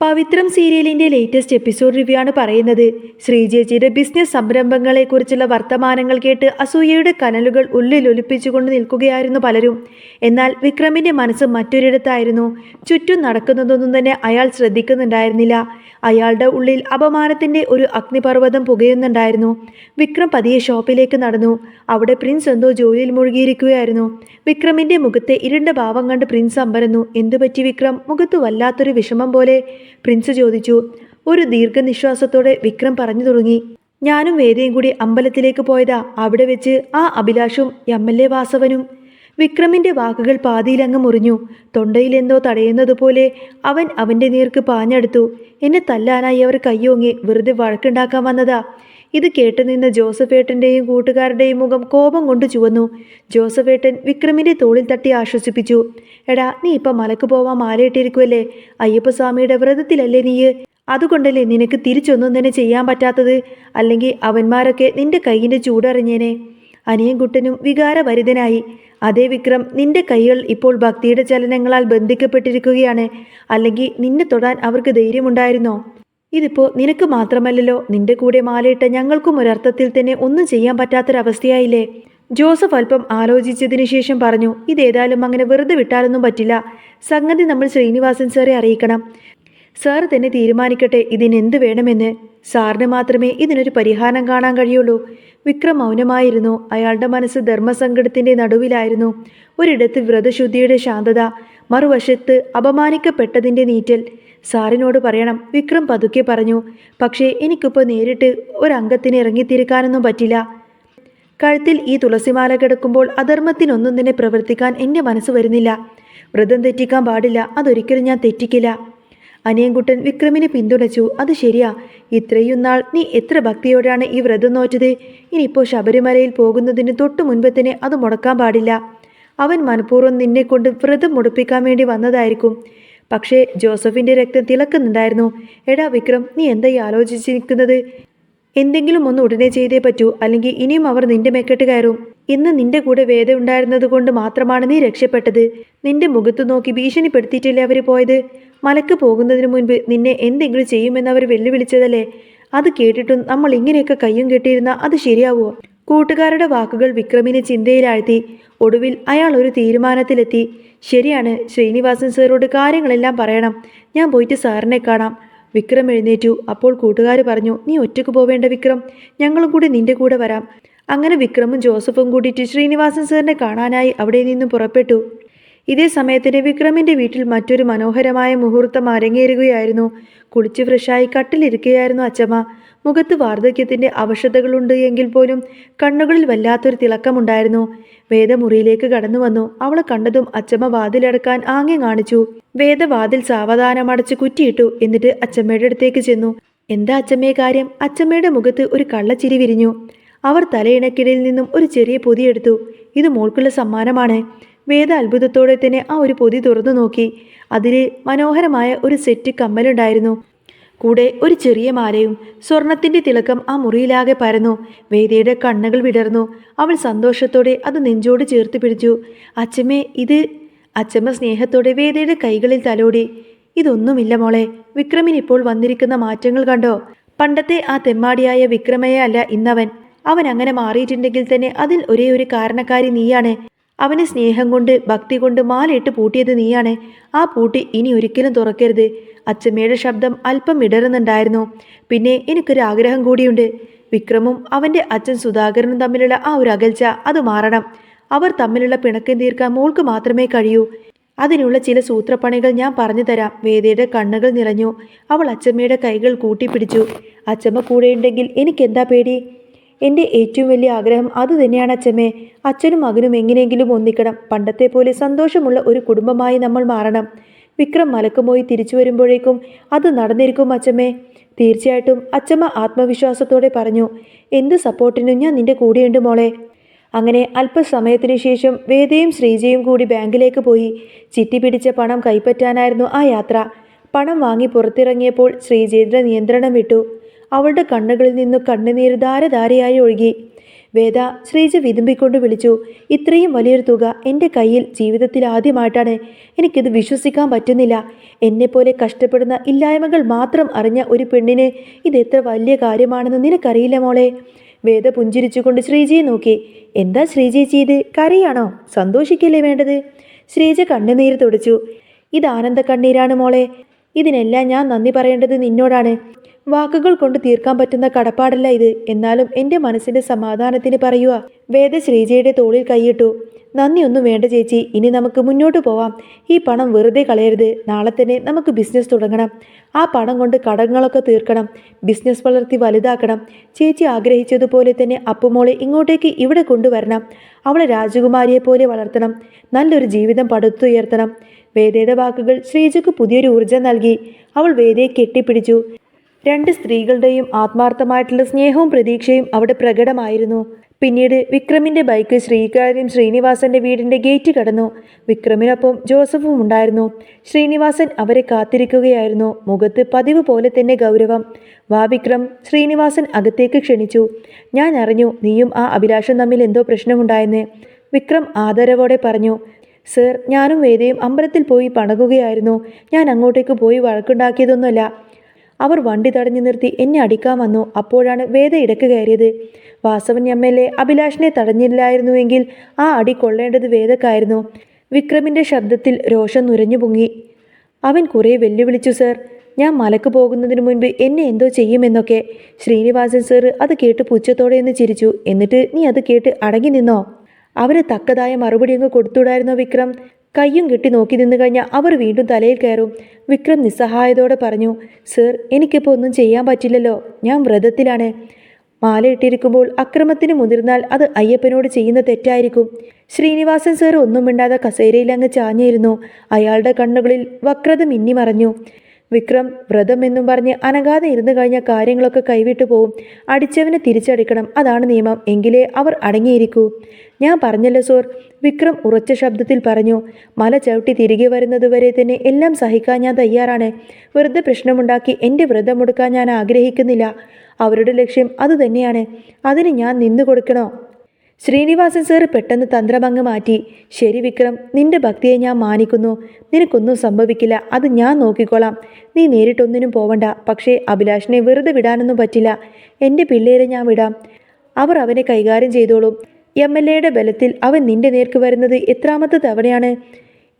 പവിത്രം സീരിയലിന്റെ latest episode review ആണ് പറയുന്നത്. ശ്രീജേച്ചിയുടെ ബിസിനസ് സംരംഭങ്ങളെക്കുറിച്ചുള്ള വർത്തമാനങ്ങൾ കേട്ട് അസൂയയുടെ കനലുകൾ ഉള്ളിലൊലിപ്പിച്ചുകൊണ്ട് നിൽക്കുകയായിരുന്നു പലരും. എന്നാൽ വിക്രമിന്റെ മനസ്സ് മറ്റൊരിടത്തായിരുന്നു. ചുറ്റും നടക്കുന്നതൊന്നും തന്നെ അയാൾ ശ്രദ്ധിക്കുന്നുണ്ടായിരുന്നില്ല. അയാളുടെ ഉള്ളിൽ അപമാനത്തിന്റെ ഒരു അഗ്നിപർവ്വതം പുകയുന്നുണ്ടായിരുന്നു. വിക്രം പതിയെ ഷോപ്പിലേക്ക് നടന്നു. അവിടെ പ്രിൻസ് എന്തോ ജോലിയിൽ മുഴുകിയിരിക്കുകയായിരുന്നു. വിക്രമിന്റെ മുഖത്തെ ഇരുണ്ട ഭാവം കണ്ട് പ്രിൻസ് അമ്പരന്നു. എന്തുപറ്റി വിക്രം? മുഖത്ത് വല്ലാത്തൊരു വിഷമം പോലെ പ്രിൻസ് ചോദിച്ചു. ഒരു ദീർഘനിശ്വാസത്തോടെ വിക്രം പറഞ്ഞു തുടങ്ങി. ഞാനും വേദയും കൂടി അമ്പലത്തിലേക്ക് പോയതാ. അവിടെ വെച്ച് ആ അഭിലാഷും MLA വാസവനും. വിക്രമിന്റെ വാക്കുകൾ പാതിയിലങ്ങ് മുറിഞ്ഞു. തൊണ്ടയിൽ എന്തോ തടയുന്നതുപോലെ അവൻ അവന്റെ നേർക്ക് പാഞ്ഞെടുത്തു. എന്നെ തല്ലാനായി അവർ കയ്യോങ്ങി. വെറുതെ വഴക്കുണ്ടാക്കാൻ വന്നതാ. ഇത് കേട്ടുനിന്ന ജോസഫേട്ടൻ്റെയും കൂട്ടുകാരുടെയും മുഖം കോപം കൊണ്ട് ചുവന്നു. ജോസഫേട്ടൻ വിക്രമിന്റെ തോളിൽ തട്ടി ആശ്വസിപ്പിച്ചു. എടാ, നീ ഇപ്പം മലക്ക് പോവാൻ മാലയിട്ടിരിക്കുമല്ലേ? അയ്യപ്പസ്വാമിയുടെ വ്രതത്തിലല്ലേ നീ? അതുകൊണ്ടല്ലേ നിനക്ക് തിരിച്ചൊന്നും തന്നെ ചെയ്യാൻ പറ്റാത്തത്? അല്ലെങ്കിൽ അവന്മാരൊക്കെ നിന്റെ കൈയിൻ്റെ ചൂടറിഞ്ഞേനെ. അനിയൻകുട്ടനും വികാരഭരിതനായി. അതേ വിക്രം, നിന്റെ കൈകൾ ഇപ്പോൾ ഭക്തിയുടെ ചലനങ്ങളാൽ ബന്ധിക്കപ്പെട്ടിരിക്കുകയാണ്. അല്ലെങ്കിൽ നിന്നെ തൊടാൻ അവർക്ക് ധൈര്യമുണ്ടായിരുന്നോ? ഇതിപ്പോൾ നിനക്ക് മാത്രമല്ലല്ലോ, നിന്റെ കൂടെ മാലയിട്ട ഞങ്ങൾക്കും ഒരർത്ഥത്തിൽ തന്നെ ഒന്നും ചെയ്യാൻ പറ്റാത്തൊരവസ്ഥയായില്ലേ? ജോസഫ് അല്പം ആലോചിച്ചതിന് ശേഷം പറഞ്ഞു. ഇതേതായാലും അങ്ങനെ വെറുതെ വിട്ടാലൊന്നും പറ്റില്ല. സംഗതി നമ്മൾ ശ്രീനിവാസൻ സാറെ അറിയിക്കണം. സാർ തന്നെ തീരുമാനിക്കട്ടെ ഇതിനെന്ത് വേണമെന്ന്. സാറിന് മാത്രമേ ഇതിനൊരു പരിഹാരം കാണാൻ കഴിയുള്ളൂ. വിക്രം മൗനമായിരുന്നു. അയാളുടെ മനസ്സ് ധർമ്മസങ്കടത്തിൻ്റെ നടുവിലായിരുന്നു. ഒരിടത്ത് വ്രതശുദ്ധിയുടെ ശാന്തത, മറുവശത്ത് അപമാനിക്കപ്പെട്ടതിൻ്റെ നീറ്റൽ. സാറിനോട് പറയണം, വിക്രം പതുക്കെ പറഞ്ഞു. പക്ഷേ എനിക്കിപ്പോൾ നേരിട്ട് ഒരംഗത്തിന് ഇറങ്ങിത്തിരിക്കാനൊന്നും പറ്റില്ല. കഴുത്തിൽ ഈ തുളസിമാല കിടക്കുമ്പോൾ അധർമ്മത്തിനൊന്നും തന്നെ പ്രവർത്തിക്കാൻ എൻ്റെ മനസ്സ് വരുന്നില്ല. വ്രതം തെറ്റിക്കാൻ പാടില്ല. അതൊരിക്കലും ഞാൻ തെറ്റിക്കില്ല. അനിയൻകുട്ടൻ വിക്രമിനെ പിന്തുണച്ചു. അത് ശരിയാ. ഇത്രയും നാൾ നീ എത്ര ഭക്തിയോടാണ് ഈ വ്രതം നോറ്റത്. ഇനിയിപ്പോൾ ശബരിമലയിൽ പോകുന്നതിന് തൊട്ടു മുൻപ് തന്നെ അത് മുടക്കാൻ പാടില്ല. അവൻ മനഃപൂർവ്വം നിന്നെ കൊണ്ട് വ്രതം മുടപ്പിക്കാൻ വേണ്ടി വന്നതായിരിക്കും. പക്ഷേ ജോസഫിൻ്റെ രക്തം തിളക്കുന്നുണ്ടായിരുന്നു. എടാ വിക്രം, നീ എന്തായി ആലോചിച്ചിരിക്കുന്നത്? എന്തെങ്കിലും ഒന്ന് ഉടനെ ചെയ്തേ പറ്റൂ, അല്ലെങ്കിൽ ഇനിയും അവർ നിന്റെ മെക്കെട്ട് കയറും. ഇന്ന് നിന്റെ കൂടെ വേദ ഉണ്ടായിരുന്നത് കൊണ്ട് മാത്രമാണ് നീ രക്ഷപ്പെട്ടത്. നിന്റെ മുഖത്ത് നോക്കി ഭീഷണിപ്പെടുത്തിയിട്ടല്ലേ അവർ പോയത്? മലക്ക് പോകുന്നതിന് മുൻപ് നിന്നെ എന്തെങ്കിലും ചെയ്യുമെന്ന് അവർ വെല്ലുവിളിച്ചതല്ലേ? അത് കേട്ടിട്ടും നമ്മൾ ഇങ്ങനെയൊക്കെ കയ്യും കെട്ടിയിരുന്ന അത് ശരിയാവുമോ? കൂട്ടുകാരുടെ വാക്കുകൾ വിക്രമിനെ ചിന്തയിലാഴ്ത്തി. ഒടുവിൽ അയാൾ ഒരു തീരുമാനത്തിലെത്തി. ശരിയാണ്, ശ്രീനിവാസൻ സാറോട് കാര്യങ്ങളെല്ലാം പറയണം. ഞാൻ പോയിട്ട് സാറിനെ കാണാം. വിക്രം എഴുന്നേറ്റു. അപ്പോൾ കൂട്ടുകാർ പറഞ്ഞു, നീ ഒറ്റയ്ക്ക് പോവേണ്ട വിക്രം, ഞങ്ങളും കൂടി നിന്റെ കൂടെ വരാം. അങ്ങനെ വിക്രമും ജോസഫും കൂടിയിട്ട് ശ്രീനിവാസൻ സാറിനെ കാണാനായി അവിടെ നിന്നും പുറപ്പെട്ടു. ഇതേ സമയത്തിന് വിക്രമിൻ്റെ വീട്ടിൽ മറ്റൊരു മനോഹരമായ മുഹൂർത്തം അരങ്ങേറുകയായിരുന്നു. കുളിച്ച് ഫ്രഷായി കട്ടിലിരിക്കുകയായിരുന്നു അച്ചമ്മ. മുഖത്ത് വാർദ്ധക്യത്തിൻ്റെ അവശതകളുണ്ട് എങ്കിൽ പോലും കണ്ണുകളിൽ വല്ലാത്തൊരു തിളക്കമുണ്ടായിരുന്നു. വേദ മുറിയിലേക്ക് കടന്നു വന്നു. അവളെ കണ്ടതും അച്ചമ്മ വാതിലടക്കാൻ ആംഗ്യം കാണിച്ചു. വേദ വാതിൽ സാവധാനം അടച്ച് കുറ്റിയിട്ടു. എന്നിട്ട് അച്ചമ്മയുടെ അടുത്തേക്ക് ചെന്നു. എന്താ അച്ചമ്മയെ കാര്യം? അച്ചമ്മയുടെ മുഖത്ത് ഒരു കള്ളച്ചിരി വിരിഞ്ഞു. അവർ തലയിണക്കിടയിൽ നിന്നും ഒരു ചെറിയ പൊതിയെടുത്തു. ഇത് മോൾക്കുള്ള സമ്മാനമാണ്. വേദ അത്ഭുതത്തോടെ തന്നെ ആ ഒരു പൊതി തുറന്നു നോക്കി. അതിൽ മനോഹരമായ ഒരു സെറ്റ് കമ്മലുണ്ടായിരുന്നു. കൂടെ ഒരു ചെറിയ മാലയും. സ്വർണത്തിൻ്റെ തിളക്കം ആ മുറിയിലാകെ പരന്നു. വേദയുടെ കണ്ണുകൾ വിടർന്നു. അവൾ സന്തോഷത്തോടെ അത് നെഞ്ചോട് ചേർത്ത് പിടിച്ചു. അച്ചമ്മേ, ഇത്... അച്ചമ്മ സ്നേഹത്തോടെ വേദയുടെ കൈകളിൽ തലോടി. ഇതൊന്നുമില്ല മോളെ. വിക്രമിനിപ്പോൾ വന്നിരിക്കുന്ന മാറ്റങ്ങൾ കണ്ടോ? പണ്ടത്തെ ആ തെമ്മാടിയായ വിക്രമയെ അല്ല ഇന്നവൻ. അവൻ അങ്ങനെ മാറിയിട്ടുണ്ടെങ്കിൽ തന്നെ അതിൽ ഒരേ ഒരു കാരണക്കാരി നീയാണ്. അവനെ സ്നേഹം കൊണ്ട് ഭക്തി കൊണ്ട് മാലയിട്ട് പൂട്ടിയത് നീയാണ്. ആ പൂട്ടി ഇനി ഒരിക്കലും തുറക്കരുത്. അച്ചമ്മയുടെ ശബ്ദം അല്പം ഇടറുന്നുണ്ടായിരുന്നു. പിന്നെ എനിക്കൊരാഗ്രഹം കൂടിയുണ്ട്. വിക്രമും അവൻ്റെ അച്ഛൻ സുധാകരനും തമ്മിലുള്ള ആ ഒരു അകൽച്ച, അത് മാറണം. അവർ തമ്മിലുള്ള പിണക്കം തീർക്കാൻ മോൾക്ക് മാത്രമേ കഴിയൂ. അതിനുള്ള ചില സൂത്രപ്പണികൾ ഞാൻ പറഞ്ഞു തരാം. വേദയുടെ കണ്ണുകൾ നിറഞ്ഞു. അവൾ അച്ചമ്മയുടെ കൈകൾ കൂട്ടിപ്പിടിച്ചു. അച്ചമ്മ കൂടെയുണ്ടെങ്കിൽ എനിക്കെന്താ പേടി? എൻ്റെ ഏറ്റവും വലിയ ആഗ്രഹം അതുതന്നെയാണ് അച്ചമ്മേ. അച്ഛനും മകനും എങ്ങനെയെങ്കിലും ഒന്നിക്കണം. പണ്ടത്തെ പോലെ സന്തോഷമുള്ള ഒരു കുടുംബമായി നമ്മൾ മാറണം. വിക്രം മലക്കുപോയി തിരിച്ചു വരുമ്പോഴേക്കും അത് നടന്നിരിക്കും അച്ചമ്മേ. തീർച്ചയായിട്ടും, അച്ചമ്മ ആത്മവിശ്വാസത്തോടെ പറഞ്ഞു. എന്ത് സപ്പോർട്ടിനും ഞാൻ നിന്റെ കൂടെയുണ്ട് മോളെ. അങ്ങനെ അല്പസമയത്തിനു ശേഷം വേദയും ശ്രീജയും കൂടി ബാങ്കിലേക്ക് പോയി. ചിട്ടി പിടിച്ച പണം കൈപ്പറ്റാനായിരുന്നു ആ യാത്ര. പണം വാങ്ങി പുറത്തിറങ്ങിയപ്പോൾ ശ്രീജയുടെ നിയന്ത്രണം വിട്ടു. അവളുടെ കണ്ണുകളിൽ നിന്നു കണ്ണുനീർ ധാരധാരയായി ഒഴുകി. വേദ, ശ്രീജ വിതുമ്പിക്കൊണ്ട് വിളിച്ചു. ഇത്രയും വലിയൊരു തുക എൻ്റെ കയ്യിൽ ജീവിതത്തിൽ ആദ്യമായിട്ടാണ്. എനിക്കിത് വിശ്വസിക്കാൻ പറ്റുന്നില്ല. എന്നെപ്പോലെ കഷ്ടപ്പെടുന്ന ഇല്ലായ്മകൾ മാത്രം അറിഞ്ഞ ഒരു പെണ്ണിന് ഇതെത്ര വലിയ കാര്യമാണെന്ന് നിനക്കറിയില്ല മോളെ. വേദ പുഞ്ചിരിച്ചുകൊണ്ട് ശ്രീജയെ നോക്കി. എന്താ ശ്രീജേച്ചി ഇത്? കരയാണോ? സന്തോഷിക്കല്ലേ വേണ്ടത്? ശ്രീജ കണ്ണുനീര് തുടച്ചു. ഇത് ആനന്ദ കണ്ണീരാണ് മോളെ. ഇതിനെല്ലാം ഞാൻ നന്ദി പറയേണ്ടത് നിന്നോടാണ്. വാക്കുകൾ കൊണ്ട് തീർക്കാൻ പറ്റുന്ന കടപ്പാടല്ല ഇത്. എന്നാലും എൻ്റെ മനസ്സിൻ്റെ സമാധാനത്തിന് പറയുക. വേദ ശ്രീജയുടെ തോളിൽ കൈയിട്ടു. നന്ദിയൊന്നും വേണ്ട ചേച്ചി, ഇനി നമുക്ക് മുന്നോട്ട് പോവാം. ഈ പണം വെറുതെ കളയരുത്. നാളെ തന്നെ നമുക്ക് ബിസിനസ് തുടങ്ങണം. ആ പണം കൊണ്ട് കടങ്ങളൊക്കെ തീർക്കണം. ബിസിനസ് വളർത്തി വലുതാക്കണം. ചേച്ചി ആഗ്രഹിച്ചതുപോലെ തന്നെ അപ്പുമോളെ ഇങ്ങോട്ടേക്ക് ഇവിടെ കൊണ്ടുവരണം. അവളെ രാജകുമാരിയെ പോലെ വളർത്തണം. നല്ലൊരു ജീവിതം പടുത്തുയർത്തണം. വേദയുടെ വാക്കുകൾ ശ്രീജയ്ക്ക് പുതിയൊരു ഊർജ്ജം നൽകി. അവൾ വേദയെ കെട്ടിപ്പിടിച്ചു. രണ്ട് സ്ത്രീകളുടെയും ആത്മാർത്ഥമായിട്ടുള്ള സ്നേഹവും പ്രതീക്ഷയും അവിടെ പ്രകടമായിരുന്നു. പിന്നീട് വിക്രമിന്റെ ബൈക്ക് ശ്രീകാര്യം ശ്രീനിവാസന്റെ വീടിന്റെ ഗേറ്റ് കടന്നു. വിക്രമിനൊപ്പം ജോസഫും ഉണ്ടായിരുന്നു. ശ്രീനിവാസൻ അവരെ കാത്തിരിക്കുകയായിരുന്നു. മുഖത്ത് പതിവ് പോലെ തന്നെ ഗൗരവം. വാ വിക്രം, ശ്രീനിവാസൻ അകത്തേക്ക് ക്ഷണിച്ചു. ഞാൻ അറിഞ്ഞു നീയും ആ അഭിലാഷം തമ്മിൽ എന്തോ പ്രശ്നമുണ്ടായെന്ന് വിക്രം ആദരവോടെ പറഞ്ഞു. സർ, ഞാനും വേദയും അമ്പലത്തിൽ പോയി പണകുകയായിരുന്നു. ഞാൻ അങ്ങോട്ടേക്ക് പോയി വഴക്കുണ്ടാക്കിയതൊന്നുമല്ല. അവർ വണ്ടി തടഞ്ഞു നിർത്തി എന്നെ അടിക്കാൻ വന്നു. അപ്പോഴാണ് വേദ ഇടക്ക് കയറിയത്. വാസവൻ MLA അഭിലാഷിനെ തടഞ്ഞില്ലായിരുന്നുവെങ്കിൽ ആ അടി കൊള്ളേണ്ടത് വേദക്കായിരുന്നു. വിക്രമിൻ്റെ ശബ്ദത്തിൽ രോഷം നുരഞ്ഞു പൊങ്ങി. അവൻ കുറേ വെല്ലുവിളിച്ചു. സർ, ഞാൻ മലക്ക് പോകുന്നതിന് മുൻപ് എന്നെ എന്തോ ചെയ്യുമെന്നൊക്കെ. ശ്രീനിവാസൻ സർ അത് കേട്ട് പുച്ഛത്തോടെ എന്ന് ചിരിച്ചു. എന്നിട്ട് നീ അത് കേട്ട് അടങ്ങി നിന്നോ? അവന് തക്കതായ മറുപടി അങ്ങ് കൊടുത്തുകൂടായിരുന്നോ വിക്രം? കയ്യും കെട്ടി നോക്കി നിന്നു കഴിഞ്ഞാൽ അവർ വീണ്ടും തലയിൽ കയറും. വിക്രം നിസ്സഹായതയോടെ പറഞ്ഞു. സർ, എനിക്കിപ്പോൾ ഒന്നും ചെയ്യാൻ പറ്റില്ലല്ലോ. ഞാൻ വ്രതത്തിലാണ്. മാലയിട്ടിരിക്കുമ്പോൾ അക്രമത്തിന് മുതിർന്നാൽ അത് അയ്യപ്പനോട് ചെയ്യുന്ന തെറ്റായിരിക്കും. ശ്രീനിവാസൻ സർ ഒന്നും മിണ്ടാതെ കസേരയിൽ അങ്ങ് ചാഞ്ഞിരുന്നു. അയാളുടെ കണ്ണുകളിൽ വക്രത മിന്നിമറഞ്ഞു. വിക്രം, വ്രതം എന്നും പറഞ്ഞ് അനങ്ങാതെ ഇരുന്നു കഴിഞ്ഞാൽ കാര്യങ്ങളൊക്കെ കൈവിട്ടു പോവും. അടിച്ചവനെ തിരിച്ചടിക്കണം, അതാണ് നിയമം. എങ്കിലേ അവർ അടങ്ങിയിരിക്കൂ. ഞാൻ പറഞ്ഞല്ലോ സോർ, വിക്രം ഉറച്ച ശബ്ദത്തിൽ പറഞ്ഞു. മല ചവിട്ടി തിരികെ വരുന്നതുവരെ തന്നെ എല്ലാം സഹിക്കാൻ ഞാൻ തയ്യാറാണ്. വെറുതെ പ്രശ്നമുണ്ടാക്കി എൻ്റെ വ്രതം മുടക്കാൻ ഞാൻ ആഗ്രഹിക്കുന്നില്ല. അവരുടെ ലക്ഷ്യം അതുതന്നെയാണ്. അതിന് ഞാൻ നിന്നു കൊടുക്കണോ? ശ്രീനിവാസൻ സാറ് പെട്ടെന്ന് തന്ത്രമങ്ങ് മാറ്റി. ശരി വിക്രം, നിന്റെ ഭക്തിയെ ഞാൻ മാനിക്കുന്നു. നിനക്കൊന്നും സംഭവിക്കില്ല, അത് ഞാൻ നോക്കിക്കോളാം. നീ നേരിട്ടൊന്നിനും പോവണ്ട. പക്ഷേ അഭിലാഷിനെ വെറുതെ വിടാനൊന്നും പറ്റില്ല. എൻ്റെ പിള്ളേരെ ഞാൻ വിടാം. അവർ അവനെ കൈകാര്യം ചെയ്തോളും. MLAയുടെ ബലത്തിൽ അവൻ നിന്റെ നേർക്ക് വരുന്നത് എത്രാമത്തെ തവണയാണ്?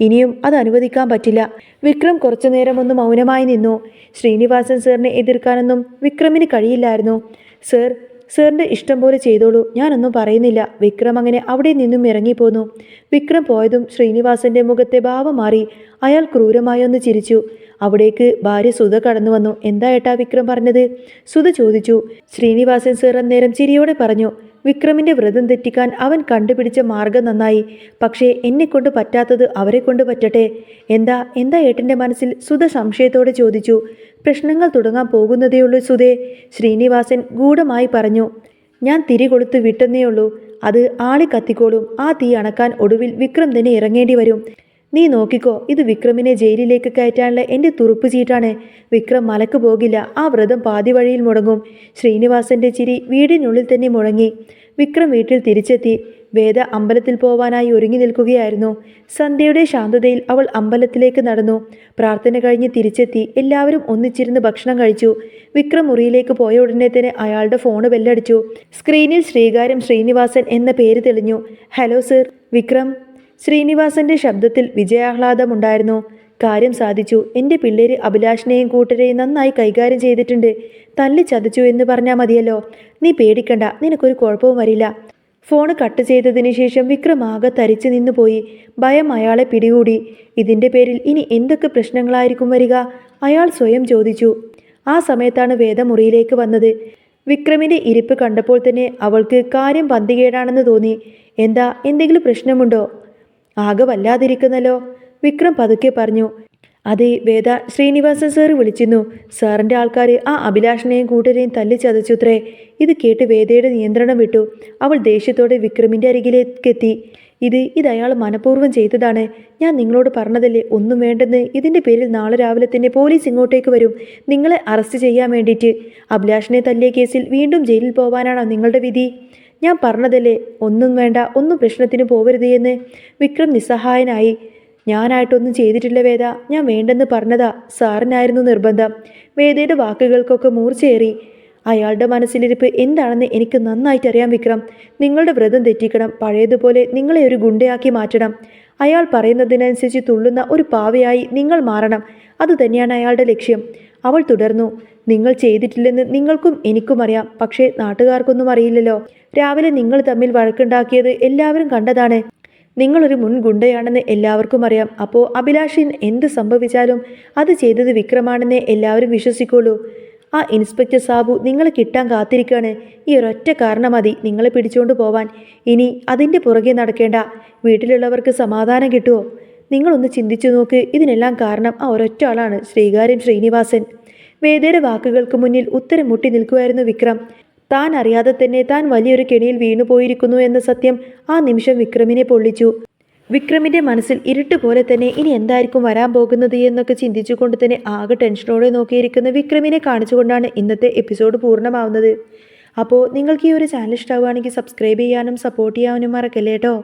ഇനിയും അത് അനുവദിക്കാൻ പറ്റില്ല. വിക്രം കുറച്ചു നേരം ഒന്ന് മൗനമായി നിന്നു. ശ്രീനിവാസൻ സാറിനെ എതിർക്കാനൊന്നും വിക്രമിന് കഴിയില്ലായിരുന്നു. സർ, സാറിൻ്റെ ഇഷ്ടം പോലെ ചെയ്തോളൂ, ഞാനൊന്നും പറയുന്നില്ല. വിക്രം അങ്ങനെ അവിടെ നിന്നും ഇറങ്ങിപ്പോന്നു. വിക്രം പോയതും ശ്രീനിവാസന്റെ മുഖത്തെ ഭാവം മാറി. അയാൾ ക്രൂരമായി ഒന്ന് ചിരിച്ചു. അവിടേക്ക് ഭാര്യ സുധ കടന്നു വന്നു. എന്താ ഏട്ടാ വിക്രം പറഞ്ഞത്? സുധ ചോദിച്ചു. ശ്രീനിവാസൻ സാർ അന്നേരം ചിരിയോടെ പറഞ്ഞു. വിക്രമിന്റെ വ്രതം തെറ്റിക്കാൻ അവൻ കണ്ടുപിടിച്ച മാർഗം നന്നായി. പക്ഷേ എന്നെക്കൊണ്ട് പറ്റാത്തത് അവരെ കൊണ്ട് പറ്റട്ടെ. എന്താ എന്താ ഏട്ടൻ്റെ മനസ്സിൽ? സുധ സംശയത്തോടെ ചോദിച്ചു. പ്രശ്നങ്ങൾ തുടങ്ങാൻ പോകുന്നതേയുള്ളൂ സുധേ, ശ്രീനിവാസൻ ഗൂഢമായി പറഞ്ഞു. ഞാൻ തിരി കൊളുത്ത് വിട്ടെന്നേയുള്ളൂ. അത് ആളി കത്തിക്കോളും. ആ തീ അണക്കാൻ ഒടുവിൽ വിക്രം തന്നെ ഇറങ്ങേണ്ടി വരും. നീ നോക്കിക്കോ, ഇത് വിക്രമിനെ ജയിലിലേക്ക് കയറ്റാനുള്ള എൻ്റെ തുറുപ്പ് ചീട്ടാണ്. വിക്രം മലക്ക് പോകില്ല. ആ വ്രതം പാതി വഴിയിൽ മുടങ്ങും. ശ്രീനിവാസന്റെ ചിരി വീടിനുള്ളിൽ തന്നെ മുഴങ്ങി. വിക്രം വീട്ടിൽ തിരിച്ചെത്തി. വേദ അമ്പലത്തിൽ പോവാനായി ഒരുങ്ങി നിൽക്കുകയായിരുന്നു. സന്ധ്യയുടെ ശാന്തതയിൽ അവൾ അമ്പലത്തിലേക്ക് നടന്നു. പ്രാർത്ഥന കഴിഞ്ഞ് തിരിച്ചെത്തി. എല്ലാവരും ഒന്നിച്ചിരുന്ന് ഭക്ഷണം കഴിച്ചു. വിക്രം മുറിയിലേക്ക് പോയ ഉടനെ തന്നെ അയാളുടെ ഫോണ് ബെല്ലടിച്ചു. സ്ക്രീനിൽ ശ്രീകാര്യം ശ്രീനിവാസൻ എന്ന പേര് തെളിഞ്ഞു. Hello sir. വിക്രം. ശ്രീനിവാസന്റെ ശബ്ദത്തിൽ വിജയാഹ്ലാദമുണ്ടായിരുന്നു. കാര്യം സാധിച്ചു. എൻ്റെ പിള്ളേര് അഭിലാഷിനെയും കൂട്ടരെയും നന്നായി കൈകാര്യം ചെയ്തിട്ടുണ്ട്. തല്ലി ചതച്ചു എന്ന് പറഞ്ഞാൽ മതിയല്ലോ. നീ പേടിക്കണ്ട, നിനക്കൊരു കുഴപ്പവും വരില്ല. ഫോണ് കട്ട് ചെയ്തതിന് ശേഷം വിക്രം ആകെ തരിച്ചു നിന്നു പോയി. ഭയം അയാളെ പിടികൂടി. ഇതിൻ്റെ പേരിൽ ഇനി എന്തൊക്കെ പ്രശ്നങ്ങളായിരിക്കും വരിക? അയാൾ സ്വയം ചോദിച്ചു. ആ സമയത്താണ് വേദ മുറിയിലേക്ക് വന്നത്. വിക്രമിൻ്റെ ഇരിപ്പ് കണ്ടപ്പോൾ തന്നെ അവൾക്ക് കാര്യം പന്തികേടാണെന്ന് തോന്നി. എന്താ, എന്തെങ്കിലും പ്രശ്നമുണ്ടോ? ആകെ വല്ലാതിരിക്കുന്നല്ലോ, വിക്രം പതുക്കെ പറഞ്ഞു. അതെ വേദ, ശ്രീനിവാസൻ സാർ വിളിച്ചിരുന്നു. സാറിൻ്റെ ആൾക്കാർ ആ അഭിലാഷിനെയും കൂട്ടരെയും തല്ലി ചതച്ചുത്രേ. ഇത് കേട്ട് വേദയുടെ നിയന്ത്രണം വിട്ടു. അവൾ ദേഷ്യത്തോടെ വിക്രമിൻ്റെ അരികിലേക്കെത്തി. ഇത് അയാൾ മനഃപൂർവ്വം ചെയ്തതാണ്. ഞാൻ നിങ്ങളോട് പറഞ്ഞതല്ലേ ഒന്നും വേണ്ടെന്ന്. ഇതിൻ്റെ പേരിൽ നാളെ രാവിലെ തന്നെ പോലീസ് ഇങ്ങോട്ടേക്ക് വരും, നിങ്ങളെ അറസ്റ്റ് ചെയ്യാൻ വേണ്ടിയിട്ട്. അഭിലാഷിനെ തല്ലിയ കേസിൽ വീണ്ടും ജയിലിൽ പോവാനാണോ നിങ്ങളുടെ വിധി? ഞാൻ പറഞ്ഞതല്ലേ ഒന്നും വേണ്ട, ഒന്നും പ്രശ്നത്തിന് പോവരുത് എന്ന്. വിക്രം നിസ്സഹായനായി. ഞാനായിട്ടൊന്നും ചെയ്തിട്ടില്ല വേദ, ഞാൻ വേണ്ടെന്ന് പറഞ്ഞതാ, സാറിനായിരുന്നു നിർബന്ധം. വേദയുടെ വാക്കുകൾക്കൊക്കെ മൂർച്ചയേറി. അയാളുടെ മനസ്സിലിരിപ്പ് എന്താണെന്ന് എനിക്ക് നന്നായിട്ടറിയാം വിക്രം. നിങ്ങളുടെ വ്രതം തെറ്റിക്കണം, പഴയതുപോലെ നിങ്ങളെ ഒരു ഗുണ്ടയാക്കി മാറ്റണം. അയാൾ പറയുന്നതിനനുസരിച്ച് തുള്ളുന്ന ഒരു പാവയായി നിങ്ങൾ മാറണം. അതുതന്നെയാണ് അയാളുടെ ലക്ഷ്യം. അവൾ തുടർന്നു. നിങ്ങൾ ചെയ്തിട്ടില്ലെന്ന് നിങ്ങൾക്കും എനിക്കും അറിയാം, പക്ഷേ നാട്ടുകാർക്കൊന്നും അറിയില്ലല്ലോ. രാവിലെ നിങ്ങൾ തമ്മിൽ വഴക്കുണ്ടാക്കിയത് എല്ലാവരും കണ്ടതാണ്. നിങ്ങളൊരു മുൻ ഗുണ്ടയാണെന്ന് എല്ലാവർക്കും അറിയാം. അപ്പോൾ അഭിലാഷിന് എന്ത് സംഭവിച്ചാലും അത് ചെയ്തത് വിക്രമാണെന്നേ എല്ലാവരും വിശ്വസിക്കുള്ളൂ. ആ ഇൻസ്പെക്ടർ സാബു നിങ്ങളെ കിട്ടാൻ കാത്തിരിക്കുകയാണ്. ഈ ഒരൊറ്റ കാരണം മതി നിങ്ങളെ പിടിച്ചുകൊണ്ട് പോവാൻ. ഇനി അതിൻ്റെ പുറകെ നടക്കേണ്ട. വീട്ടിലുള്ളവർക്ക് സമാധാനം കിട്ടുമോ? നിങ്ങളൊന്ന് ചിന്തിച്ചു നോക്ക്. ഇതിനെല്ലാം കാരണം ആ ഒരൊറ്റ ആളാണ്, ശ്രീകാര്യം ശ്രീനിവാസൻ. വേദയുടെ വാക്കുകൾക്ക് മുന്നിൽ ഉത്തരം മുട്ടി നിൽക്കുമായിരുന്നു വിക്രം. താൻ അറിയാതെ തന്നെ താൻ വലിയൊരു കെണിയിൽ വീണുപോയിരിക്കുന്നു എന്ന സത്യം ആ നിമിഷം വിക്രമിനെ പൊള്ളിച്ചു. വിക്രമിൻ്റെ മനസ്സിൽ ഇരുട്ട് പോലെ തന്നെ ഇനി എന്തായിരിക്കും വരാൻ പോകുന്നത് എന്നൊക്കെ ചിന്തിച്ചുകൊണ്ട് തന്നെ ആകെ ടെൻഷനോടെ നോക്കിയിരിക്കുന്ന വിക്രമിനെ കാണിച്ചുകൊണ്ടാണ് ഇന്നത്തെ എപ്പിസോഡ് പൂർണ്ണമാവുന്നത്. അപ്പോൾ നിങ്ങൾക്ക് ഈ ഒരു ചാനൽ ഇഷ്ടമാവുകയാണെങ്കിൽ സബ്സ്ക്രൈബ് ചെയ്യാനും സപ്പോർട്ട് ചെയ്യാനും മറക്കല്ലേ കേട്ടോ.